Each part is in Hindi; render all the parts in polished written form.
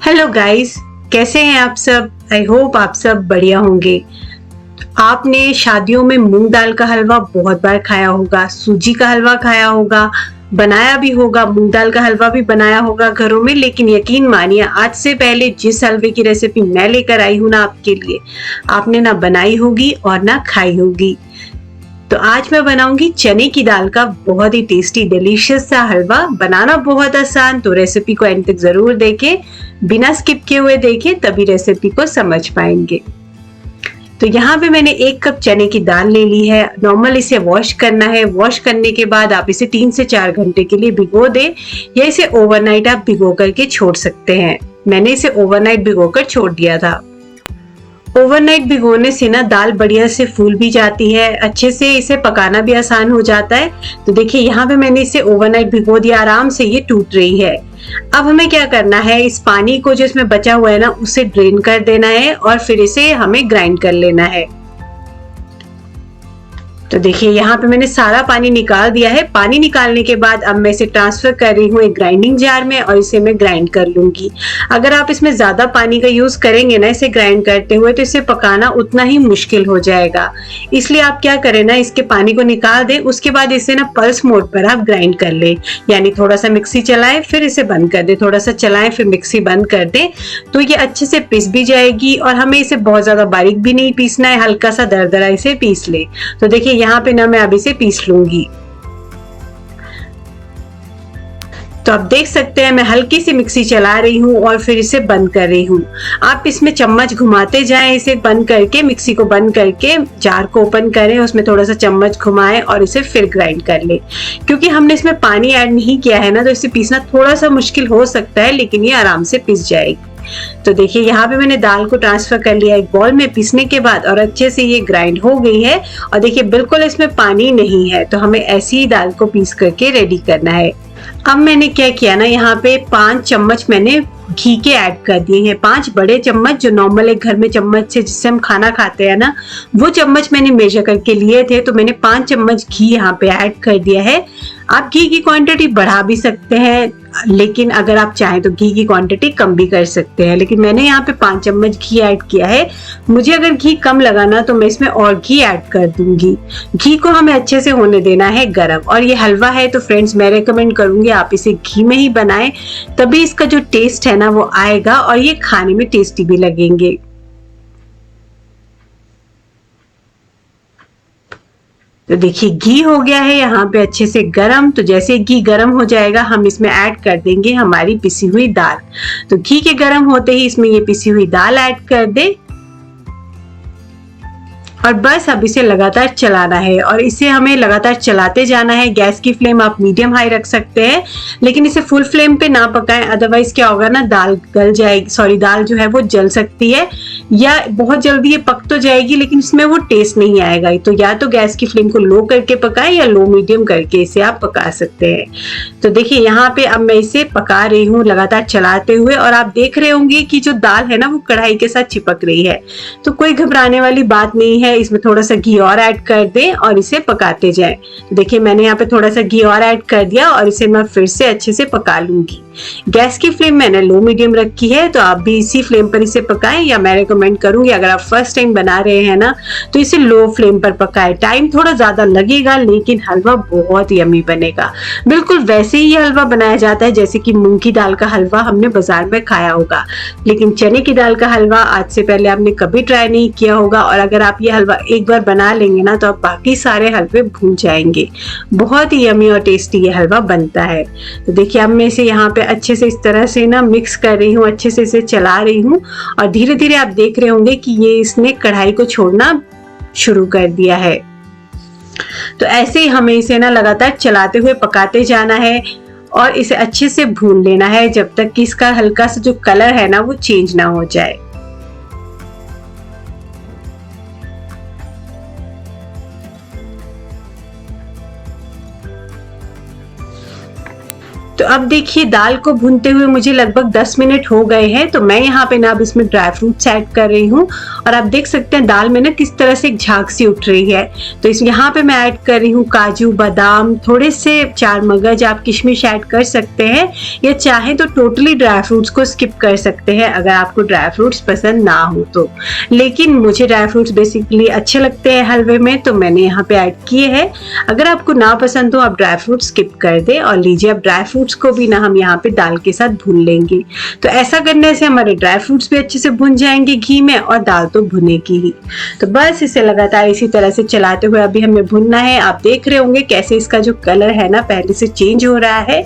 हेलो गाइस, कैसे हैं आप सब। आई होप आप सब बढ़िया होंगे। आपने शादियों में मूंग दाल का हलवा बहुत बार खाया होगा, सूजी का हलवा खाया होगा, बनाया भी होगा, मूंग दाल का हलवा भी बनाया होगा घरों में। लेकिन यकीन मानिए, आज से पहले जिस हलवे की रेसिपी मैं लेकर आई हूँ ना आपके लिए, आपने ना बनाई होगी और ना खाई होगी। तो आज मैं बनाऊंगी चने की दाल का बहुत ही टेस्टी डिलीशियस सा हलवा। बनाना बहुत आसान, तो रेसिपी को एंड तक जरूर देखें, बिना स्किप किए हुए देखें, तभी रेसिपी को समझ पाएंगे। तो यहाँ पे मैंने 1 कप चने की दाल ले ली है। नॉर्मल इसे वॉश करना है। वॉश करने के बाद आप इसे 3 से 4 घंटे के लिए भिगो दें, या इसे ओवरनाइट आप भिगो करके छोड़ सकते हैं। मैंने इसे ओवरनाइट भिगोकर छोड़ दिया था। ओवरनाइट भिगोने से ना दाल बढ़िया से फूल भी जाती है, अच्छे से इसे पकाना भी आसान हो जाता है। तो देखिए यहाँ पे मैंने इसे ओवरनाइट भिगो दिया, आराम से ये टूट रही है। अब हमें क्या करना है, इस पानी को जो इसमें बचा हुआ है ना, उसे ड्रेन कर देना है और फिर इसे हमें ग्राइंड कर लेना है। तो देखिए यहाँ पे मैंने सारा पानी निकाल दिया है। पानी निकालने के बाद अब मैं इसे ट्रांसफर कर रही हूँ एक ग्राइंडिंग जार में, और इसे मैं ग्राइंड कर लूंगी। अगर आप इसमें ज्यादा पानी का यूज करेंगे ना इसे ग्राइंड करते हुए, तो इसे पकाना उतना ही मुश्किल हो जाएगा। इसलिए आप क्या करें ना, इसके पानी को निकाल दें, उसके बाद इसे ना पल्स मोड पर आप ग्राइंड कर लें। यानी थोड़ा सा मिक्सी चलाएं, फिर इसे बंद कर दें, थोड़ा सा चलाएं, फिर मिक्सी बंद कर दें, तो ये अच्छे से पिस भी जाएगी। और हमें इसे बहुत ज्यादा बारीक भी नहीं पीसना है, हल्का सा दरदरा इसे पीस ले। तो देखिए यहाँ पे ना मैं अब इसे पीस लूंगी। तो आप देख सकते हैं मैं हल्की सी मिक्सी चला रही हूँ और फिर इसे बंद कर रही हूँ। आप इसमें चम्मच घुमाते जाएं, इसे बंद करके, मिक्सी को बंद करके जार को ओपन करें, उसमें थोड़ा सा चम्मच घुमाएं और इसे फिर ग्राइंड कर लें। क्योंकि हमने इसमें पानी ऐड नहीं किया है ना, तो इसे पीसना थोड़ा सा मुश्किल हो सकता है, लेकिन ये आराम से पिस जाएगी। तो देखिए यहाँ पे मैंने दाल को ट्रांसफर कर लिया एक बॉल में पीसने के बाद, और अच्छे से ये ग्राइंड हो गई है। और देखिए बिल्कुल इसमें पानी नहीं है, तो हमें ऐसी ही दाल को पीस करके रेडी करना है। अब मैंने क्या किया ना, यहाँ पे 5 चम्मच मैंने घी के ऐड कर दिए हैं। 5 बड़े चम्मच, जो नॉर्मल एक घर में चम्मच से जिससे हम खाना खाते हैं ना, वो चम्मच मैंने मेजर करके लिए थे। तो मैंने 5 चम्मच घी यहाँ पे ऐड कर दिया है। आप घी की क्वांटिटी बढ़ा भी सकते हैं, लेकिन अगर आप चाहें तो घी की क्वांटिटी कम भी कर सकते हैं। लेकिन मैंने यहाँ पे 5 चम्मच घी ऐड किया है। मुझे अगर घी कम लगा ना, तो मैं इसमें और घी ऐड कर दूंगी। घी को हमें अच्छे से होने देना है गरम। और ये हलवा है, तो फ्रेंड्स मैं रेकमेंड करूंगी आप इसे घी में ही बनाएं, तभी इसका जो टेस्ट है ना वो आएगा, और ये खाने में टेस्टी भी लगेंगे। तो देखिए घी हो गया है यहाँ पे अच्छे से गरम। तो जैसे घी गरम हो जाएगा, हम इसमें ऐड कर देंगे हमारी पिसी हुई दाल। तो घी के गरम होते ही इसमें ये पिसी हुई दाल ऐड कर दे, और बस अब इसे लगातार चलाना है। और इसे हमें लगातार चलाते जाना है। गैस की फ्लेम आप मीडियम हाई रख सकते हैं, लेकिन इसे फुल फ्लेम पे ना पकाएं, अदरवाइज क्या होगा ना, दाल गल जाएगी, सॉरी दाल जो है वो जल सकती है, या बहुत जल्दी ये पक तो जाएगी लेकिन इसमें वो टेस्ट नहीं आएगा। तो या तो गैस की फ्लेम को लो करके पकाएं, या लो मीडियम करके इसे आप पका सकते हैं। तो देखिए यहाँ पे अब मैं इसे पका रही हूँ लगातार चलाते हुए, और आप देख रहे होंगे कि जो दाल है ना वो कढ़ाई के साथ चिपक रही है। तो कोई घबराने वाली बात नहीं है, इसमें थोड़ा सा घी और ऐड कर दें और इसे पकाते जाएं। तो देखिए मैंने यहाँ पे थोड़ा सा घी और ऐड कर दिया, और इसे मैं फिर से अच्छे से पका लूंगी। गैस की फ्लेम मैंने लो मीडियम रखी है, तो आप भी इसी फ्लेम पर इसे पकाएं, या मैं रिकमेंड करूंगी अगर आप फर्स्ट टाइम बना रहे हैं ना, तो इसे लो फ्लेम पर पकाएं। टाइम थोड़ा ज्यादा लगेगा, लेकिन हलवा बहुत यम्मी बनेगा। बिल्कुल वैसे ही हलवा बनाया जाता है जैसे कि मूंग की दाल का हलवा हमने बाजार में खाया होगा, लेकिन चने की दाल का हलवा आज से पहले आपने कभी ट्राई नहीं किया होगा। और अगर आप ये हलवा एक बार बना लेंगे ना, तो आप बाकी सारे हलवे भूल जाएंगे। बहुत ही यम्मी और टेस्टी ये हलवा बनता है। तो देखिए अब मैं इसे यहाँ पे अच्छे से इस तरह से ना मिक्स कर रही हूँ, अच्छे से इसे चला रही हूँ, और धीरे धीरे आप देख रहे होंगे कि ये इसने कढ़ाई को छोड़ना शुरू कर दिया है। तो ऐसे ही हमें इसे ना लगातार चलाते हुए पकाते जाना है, और इसे अच्छे से भून लेना है जब तक कि इसका हल्का सा जो कलर है ना वो चेंज ना हो जाए। तो तो अब देखिए दाल को भूनते हुए मुझे लगभग 10 मिनट हो गए हैं। तो मैं यहाँ पे ना अब इसमें ड्राई फ्रूट्स ऐड कर रही हूँ और आप देख सकते हैं दाल में ना किस तरह से एक झाग सी उठ रही है। तो इस यहाँ पे मैं ऐड कर रही हूँ काजू, बादाम, थोड़े से 4 मगज, आप किशमिश ऐड कर सकते हैं या चाहे तो टोटली ड्राई फ्रूट्स को स्किप कर सकते हैं अगर आपको ड्राई फ्रूट्स पसंद ना हो तो। लेकिन मुझे ड्राई फ्रूट्स बेसिकली अच्छे लगते हैं हलवे में, तो मैंने यहाँ पे ऐड किए हैं। अगर आपको ना पसंद हो आप ड्राई फ्रूट्स स्किप कर दे। और लीजिए अब ड्राई फ्रूट्स को भी ना हम यहाँ पे दाल के साथ भून लेंगे। तो ऐसा करने से हमारे ड्राई फ्रूट्स भी अच्छे से भुन जाएंगे घी में और दाल तो भुनेगी ही। तो बस इसे लगातार इसी तरह से चलाते हुए अभी हमें भुनना है। आप देख रहे होंगे कैसे इसका जो कलर है ना पहले से चेंज हो रहा है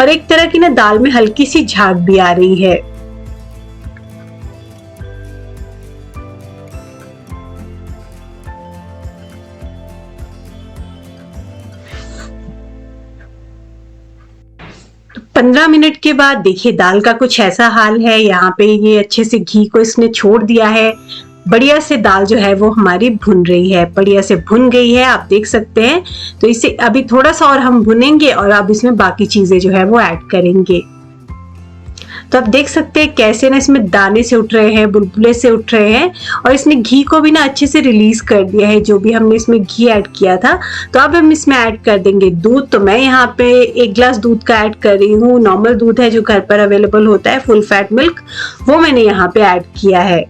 और एक तरह की ना दाल में हल्की सी झाग भी आ रही है। तो 15 मिनट के बाद देखिए दाल का कुछ ऐसा हाल है। यहाँ पे ये अच्छे से घी को इसने छोड़ दिया है। बढ़िया से दाल जो है वो हमारी भुन रही है, बढ़िया से भुन गई है, आप देख सकते हैं। तो इसे अभी थोड़ा सा और हम भुनेंगे और अब इसमें बाकी चीजें जो है वो ऐड करेंगे। तो आप देख सकते हैं कैसे ना इसमें दाने से उठ रहे हैं, बुलबुले से उठ रहे हैं और इसने घी को भी ना अच्छे से रिलीज कर दिया है जो भी हमने इसमें घी ऐड किया था। तो अब हम इसमें ऐड कर देंगे दूध। तो मैं यहाँ पे 1 गिलास दूध का ऐड कर रही हूँ। नॉर्मल दूध है जो घर पर अवेलेबल होता है, फुल फैट मिल्क, वो मैंने यहाँ पे ऐड किया है।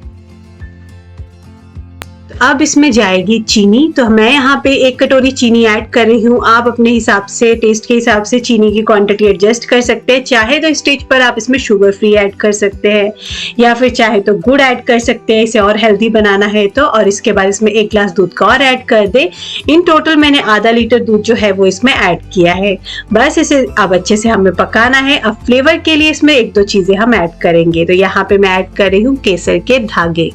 अब इसमें जाएगी चीनी। तो मैं यहाँ पे 1 कटोरी चीनी ऐड कर रही हूँ। आप अपने हिसाब से, टेस्ट के हिसाब से चीनी की क्वांटिटी एडजस्ट कर सकते हैं। चाहे तो स्टेज पर आप इसमें शुगर फ्री ऐड कर सकते हैं या फिर चाहे तो गुड़ ऐड कर सकते हैं इसे और हेल्दी बनाना है तो। और इसके बाद इसमें 1 गिलास दूध का और ऐड कर दे। इन टोटल मैंने आधा लीटर दूध जो है वो इसमें ऐड किया है। बस इसे अब अच्छे से हमें पकाना है। अब फ्लेवर के लिए इसमें 1-2 चीजें हम ऐड करेंगे। तो यहाँ पे मैं ऐड कर रही हूँ केसर के धागे।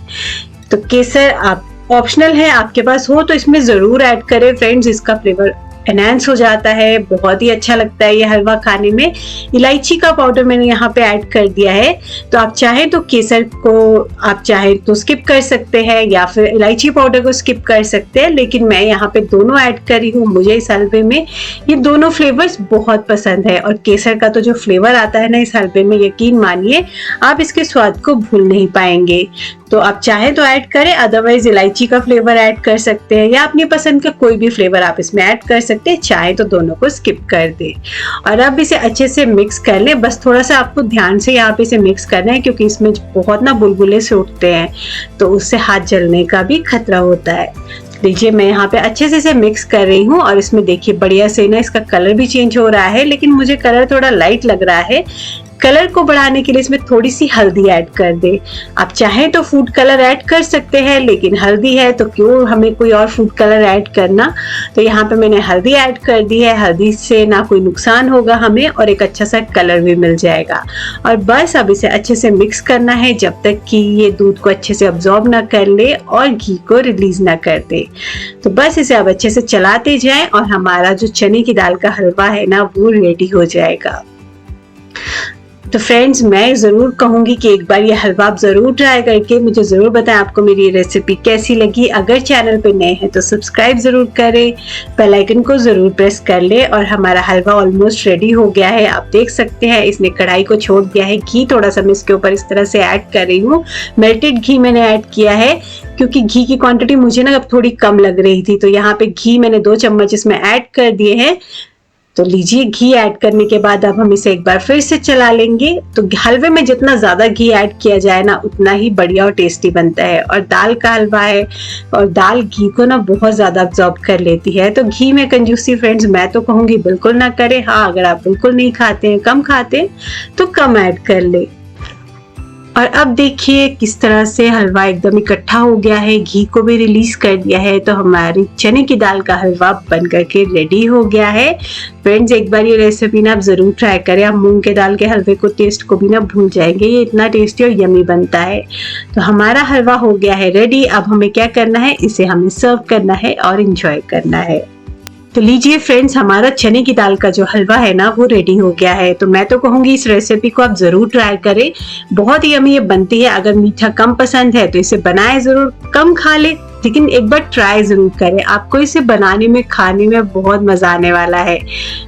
तो केसर आप ऑप्शनल है, आपके पास हो तो इसमें जरूर ऐड करें फ्रेंड्स, इसका फ्लेवर एनहांस हो जाता है, बहुत ही अच्छा लगता है ये हलवा खाने में। इलायची का पाउडर मैंने यहाँ पे ऐड कर दिया है। तो आप चाहे तो केसर को आप चाहे तो स्किप कर सकते हैं या फिर इलायची पाउडर को स्किप कर सकते हैं, लेकिन मैं यहाँ पे दोनों ऐड कर रही हूँ। मुझे इस हलवे में ये दोनों फ्लेवर्स बहुत पसंद है और केसर का तो जो फ्लेवर आता है ना इस हलवे में, यकीन मानिए आप इसके स्वाद को भूल नहीं पाएंगे। तो आप चाहे तो ऐड करें, अदरवाइज इलायची का फ्लेवर ऐड कर सकते हैं या अपनी पसंद का कोई भी फ्लेवर आप इसमें ऐड कर सकते हैं, चाहे तो दोनों को स्किप कर दे। और अब इसे अच्छे से मिक्स कर लें। बस थोड़ा सा आपको ध्यान से यहाँ पे इसे मिक्स करना है क्योंकि इसमें बहुत ना बुलबुले से उठते हैं तो उससे हाथ जलने का भी खतरा होता है। देखिए मैं यहाँ पे अच्छे से इसे मिक्स कर रही हूँ और इसमें देखिए बढ़िया से ना इसका कलर भी चेंज हो रहा है, लेकिन मुझे कलर थोड़ा लाइट लग रहा है। कलर को बढ़ाने के लिए इसमें थोड़ी सी हल्दी ऐड कर दे। आप चाहें तो फूड कलर ऐड कर सकते हैं, लेकिन हल्दी है तो क्यों हमें कोई और फूड कलर ऐड करना। तो यहाँ पे मैंने हल्दी ऐड कर दी है। हल्दी से ना कोई नुकसान होगा हमें और एक अच्छा सा कलर भी मिल जाएगा। और बस अब इसे अच्छे से मिक्स करना है जब तक कि ये दूध को अच्छे से अब्जॉर्ब ना कर ले और घी को रिलीज ना कर दे। तो बस इसे अब अच्छे से चलाते जाएं और हमारा जो चने की दाल का हलवा है ना वो रेडी हो जाएगा। तो फ्रेंड्स मैं ज़रूर कहूँगी कि एक बार ये हलवा आप ज़रूर ट्राई करके मुझे ज़रूर बताएं आपको मेरी रेसिपी कैसी लगी। अगर चैनल पे नए हैं तो सब्सक्राइब ज़रूर करें, बेल आइकन को ज़रूर प्रेस कर ले। और हमारा हलवा ऑलमोस्ट रेडी हो गया है, आप देख सकते हैं इसने कढ़ाई को छोड़ दिया है। घी थोड़ा सा मैं इसके ऊपर इस तरह से ऐड कर रही हूँ, मेल्टेड घी मैंने ऐड किया है क्योंकि घी की क्वांटिटी मुझे ना अब थोड़ी कम लग रही थी। तो यहाँ पे घी मैंने 2 चम्मच इसमें ऐड कर दिए हैं। तो लीजिए घी ऐड करने के बाद अब हम इसे एक बार फिर से चला लेंगे। तो हलवे में जितना ज्यादा घी ऐड किया जाए ना उतना ही बढ़िया और टेस्टी बनता है। और दाल का हलवा है और दाल घी को ना बहुत ज्यादा अब्जॉर्ब कर लेती है। तो घी में कंजूसी फ्रेंड्स मैं तो कहूंगी बिल्कुल ना करें। हाँ अगर आप बिल्कुल नहीं खाते हैं, कम खाते हैं तो कम ऐड कर ले। और अब देखिए किस तरह से हलवा एकदम इकट्ठा हो गया है, घी को भी रिलीज कर दिया है। तो हमारी चने की दाल का हलवा बन करके रेडी हो गया है। फ्रेंड्स एक बार ये रेसिपी ना आप जरूर ट्राई करें। आप मूंग के दाल के हलवे को टेस्ट को भी ना भूल जाएंगे, ये इतना टेस्टी और यमी बनता है। तो हमारा हलवा हो गया है रेडी। अब हमें क्या करना है, इसे हमें सर्व करना है और एंजॉय करना है। तो लीजिए फ्रेंड्स हमारा चने की दाल का जो हलवा है ना वो रेडी हो गया है। तो मैं तो कहूँगी इस रेसिपी को आप जरूर ट्राई करें, बहुत ही यम्मी ये बनती है। अगर मीठा कम पसंद है तो इसे बनाएं जरूर, कम खा ले लेकिन एक बार ट्राई ज़रूर करें, आपको इसे बनाने में खाने में बहुत मज़ा आने वाला है।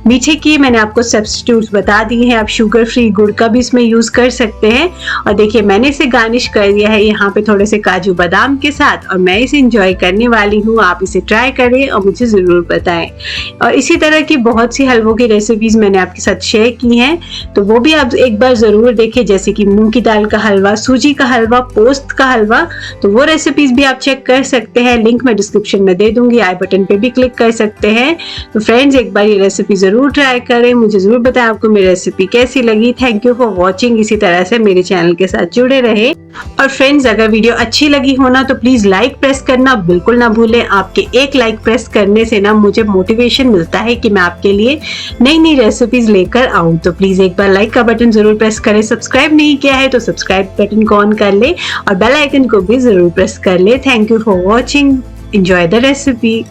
मीठे की मैंने आपको सब्स्टिट्यूट्स बता दिए हैं, आप शुगर फ्री गुड़ का भी इसमें यूज़ कर सकते हैं। और देखिए मैंने इसे गार्निश कर दिया है यहाँ पे थोड़े से काजू बादाम के साथ, और मैं इसे इंजॉय करने वाली हूँ। आप इसे ट्राई करें और मुझे ज़रूर बताएं। और इसी तरह की बहुत सी हलवों की रेसिपीज़ मैंने आपके साथ शेयर की हैं, तो वो भी आप एक बार ज़रूर देखें, जैसे कि मूंग की दाल का हलवा, सूजी का हलवा, पोस्त का हलवा। तो वो रेसिपीज़ भी आप चेक कर सकते हैं, लिंक मैं डिस्क्रिप्शन में दे दूंगी, आई बटन पे भी क्लिक कर सकते हैं। तो फ्रेंड्स एक बार ये रेसिपी ज़रूर ट्राई करें, मुझे ज़रूर बताएं आपको मेरी रेसिपी कैसी लगी। Thank you for watching. इसी तरह से मेरे चैनल के साथ जुड़े रहे। और फ्रेंड्स अगर वीडियो अच्छी लगी हो ना तो प्लीज़ लाइक प्रेस करना बिल्कुल ना भूलें। आपके एक लाइक प्रेस करने से ना मुझे मोटिवेशन मिलता है कि मैं आपके लिए नई नई रेसिपीज लेकर आऊँ। तो प्लीज़ एक बार लाइक का बटन ज़रूर प्रेस करें। सब्सक्राइब नहीं किया है तो सब्सक्राइब बटन को ऑन कर ले और बेल आइकन को भी ज़रूर प्रेस कर ले। Thank you for watching. Enjoy the recipe.